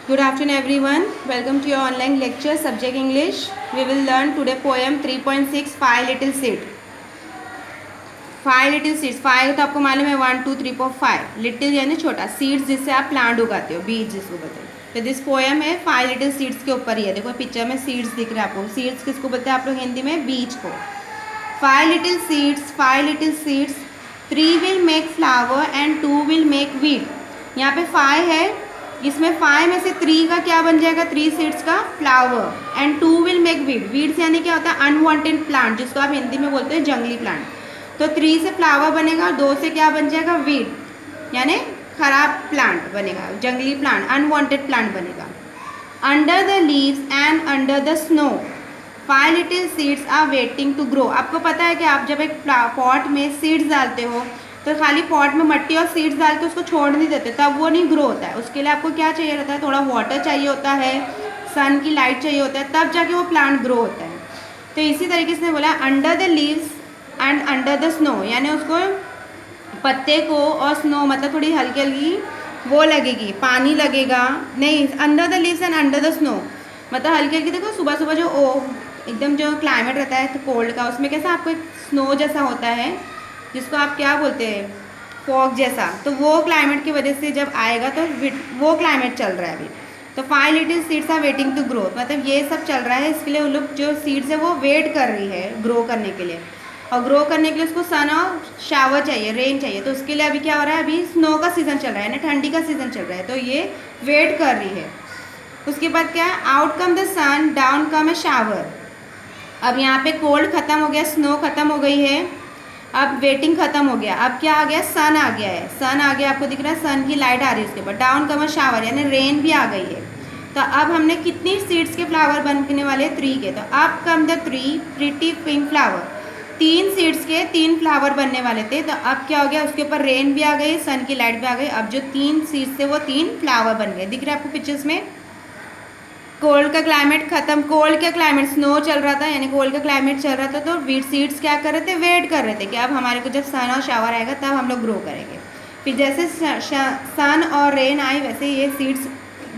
Good afternoon everyone. Welcome to your online lecture subject English. We will learn today poem 3.6 Five Little Seeds. Five little seeds. Five तो आपको मालूम है 1 2 3 4 5. Little यानी छोटा. Seeds जिससे आप प्लांट उगाते हो, बीज जिसको बोलते हैं. तो दिस पोएम है फाइव लिटिल सीड्स के ऊपर ही है. देखो पिक्चर में सीड्स दिख रहा है आपको. सीड्स किसको बोलते हैं आप लोग हिंदी में? बीज को. Five little seeds 3 will make flower and 2 will make wheat. यहाँ पे 5 है, इसमें 5 में से 3 का क्या बन जाएगा? 3 सीड्स का flower and 2 will make wheat. Weeds यानी क्या होता है? अनवांटेड प्लांट, जिसको आप हिंदी में बोलते हैं जंगली प्लांट. तो 3 से फ्लावर बनेगा, 2 से क्या बन जाएगा? वीट यानी खराब प्लांट बनेगा, जंगली प्लांट, अनवांटेड प्लांट बनेगा. Under the leaves and under the snow 5 little seeds are waiting to grow. आपको पता है कि आप जब एक पॉट में सीड्स डालते हो तो खाली पॉट में मट्टी और सीड्स डाल के उसको छोड़ नहीं देते, तब वो नहीं ग्रो होता है. उसके लिए आपको क्या चाहिए रहता है? थोड़ा वाटर चाहिए होता है, सन की लाइट चाहिए होता है, तब जाके वो प्लांट ग्रो होता है. तो इसी तरीके से बोला under the leaves and under the snow, यानी उसको पत्ते को और स्नो मतलब थोड़ी हल्की हल्की वो लगेगी, पानी लगेगा. नहीं, under the leaves and under the snow मतलब हल्की हल्की. देखो सुबह सुबह जो एकदम जो क्लाइमेट रहता है तो कोल्ड का, उसमें कैसा आपको एक स्नो जैसा होता है जिसको आप क्या बोलते हैं? फॉग जैसा. तो वो क्लाइमेट की वजह से जब आएगा तो वो क्लाइमेट चल रहा है अभी. तो 5 little seeds are waiting to grow, मतलब ये सब चल रहा है. इसके लिए उन लोग जो सीड्स है वो वेट कर रही है ग्रो करने के लिए, और ग्रो करने के लिए उसको सन और शावर चाहिए, रेन चाहिए. तो उसके लिए अभी क्या हो रहा है? अभी स्नो का सीज़न चल रहा है, यानी ठंडी का सीज़न चल रहा है, तो ये वेट कर रही है. उसके बाद क्या है? Out come the sun, down come a shower. अब यहाँ पे कोल्ड ख़त्म हो गया, स्नो ख़त्म हो गई है, अब वेटिंग ख़त्म हो गया. अब क्या आ गया? सन आ गया है. सन आ गया, आपको दिख रहा है, सन की लाइट आ रही है उसके बाद. डाउन कम ए शावर यानी रेन भी आ गई है. तो अब हमने कितनी सीड्स के फ्लावर बनने वाले? 3 के. तो अब कम the 3 pretty pink flower. 3 seeds के 3 फ्लावर बनने वाले थे, तो अब क्या हो गया? उसके ऊपर रेन भी आ गई, सन की लाइट भी आ गई. अब जो 3 सीड्स थे वो 3 फ्लावर बन गए. दिख रहा है आपको पिक्चर्स में? कोल्ड का क्लाइमेट खत्म. कोल्ड का क्लाइमेट, स्नो चल रहा था यानी कोल्ड का क्लाइमेट चल रहा था, तो वीट सीड्स क्या कर रहे थे? वेट कर रहे थे कि अब हमारे को जब सन और शावर आएगा तब हम लोग ग्रो करेंगे. फिर जैसे सन और रेन आई वैसे ये सीड्स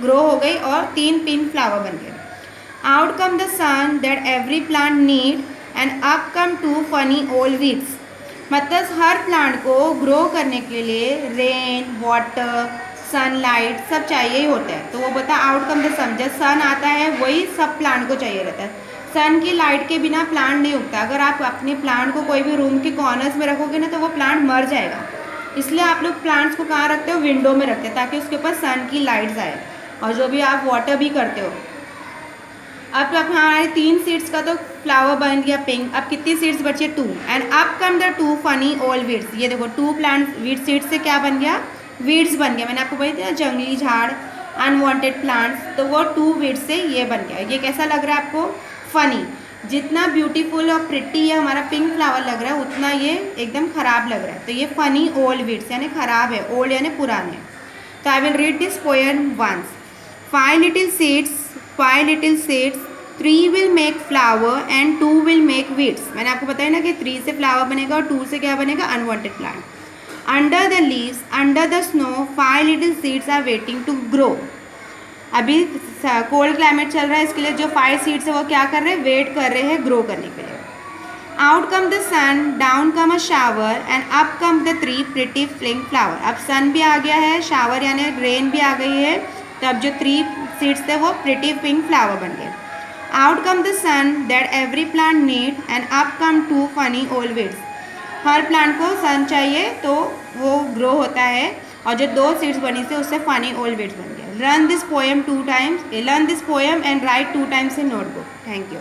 ग्रो हो गई और 3 पिंक फ्लावर बन गए. Out come the sun that every plant need and up come 2 funny old weeds. मतलब हर प्लांट को ग्रो करने के लिए रेन, वाटर, सनलाइट सब चाहिए ही होता है. तो वो बता आउट कम द सन, जब सन आता है वही सब प्लांट को चाहिए रहता है. सन की लाइट के बिना प्लांट नहीं उगता. अगर आप अपने प्लांट को कोई भी रूम के कॉर्नर्स में रखोगे ना तो वो प्लांट मर जाएगा. इसलिए आप लोग प्लांट्स को कहाँ रखते हो? विंडो में रखते हैं, ताकि उसके ऊपर सन की लाइट्स आए. और जो भी आप वाटर भी करते हो. अब हमारे 3 सीड्स का तो फ्लावर बन गया पिंक. अब कितनी सीड्स बचे? 2. And up come the 2 funny old weeds. ये देखो 2 प्लांट वीड सीड्स से क्या बन गया? वीड्स बन गया. मैंने आपको बताई थी ना, जंगली झाड़, अनवांटेड प्लांट्स. तो वो 2 वीड्स से ये बन गया. ये कैसा लग रहा है आपको? फनी. जितना ब्यूटीफुल और प्रिटी ये हमारा पिंक फ्लावर लग रहा है उतना ये एकदम ख़राब लग रहा है. तो ये फनी ओल्ड वीड्स यानी ख़राब है, ओल्ड यानी पुराने. तो I will read this poem once. 5 little seeds 3 will make flower and 2 will make weeds. मैंने आपको बताया ना कि 3 से फ्लावर बनेगा और 2 से क्या बनेगा? Unwanted plant. Under the leaves, under the snow, 5 little seeds are waiting to grow. अभी कोल्ड क्लाइमेट चल रहा है, इसके लिए जो 5 सीड्स है वो क्या कर रहे हैं? वेट कर रहे हैं ग्रो करने के लिए. Out come the sun, down come a shower and up come the 3 pretty pink flower. अब सन भी आ गया है, शावर यानी रेन भी आ गई है, तो अब जो 3 सीड्स थे वो प्रिटी पिंक फ्लावर बन गए. Out come the sun that every plant need and up come 2 funny old weeds. हर प्लांट को सन चाहिए तो वो ग्रो होता है, और जो 2 सीड्स बनी थी उससे फनी ओल्ड वीड्स बन गए. Learn this poem and right 2 times in notebook. Thank you.